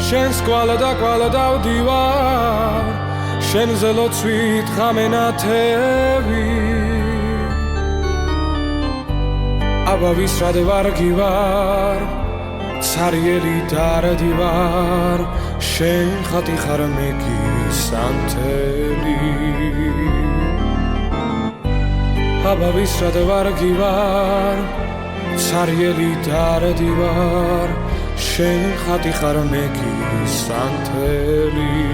შენს კვალა დავდივარ შენზე ლოცვით ხამენათები აბავის რადვარგი ვარ ცარიელი დარდი ვარ შენ ხატი ხარ მეგის ანთელი აბავის რადვარგი ვარ ცარიელი დარდი ვარ შენ ხატი ხარ მეგის ანთელი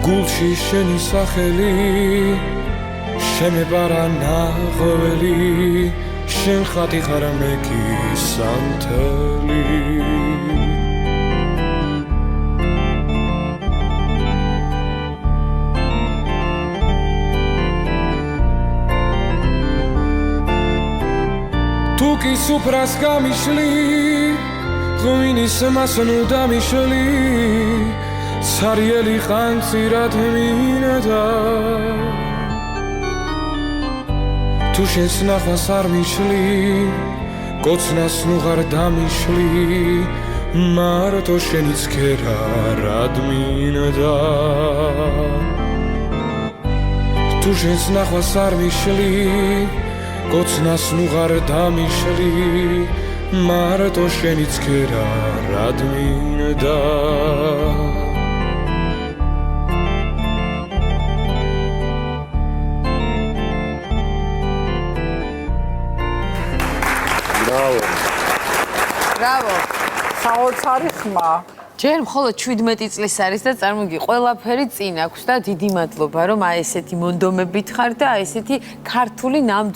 გულში შენი სახელი შემეპარა ნაღველი შენ ხატი ხარ მეგის ანთელი თუ კი სუფრას გამიშლი ღვინის მასნუ დამიშლი ცარიელი ხანცირად მინდა თუ შენს ნახვას არ მიშლი კოცნას ნუ ღარ დამიშლი მარტო შენი ცქერა რად მინდა თუ შენს ნახვას არ მიშლი კოცნას ნუ ღარ დამიშლი მარტო შენი ცქერა რად მინდა Bravo. საოცარი ხმა. ჯერ მხოლოდ 17 წლის არის და წარმოიდგინე, ყველაფერი წინ აქვს და დიდი მადლობა, რომ აი ესეთი მონდომებით ხარ და აი ესეთი ქართული ნამდვილი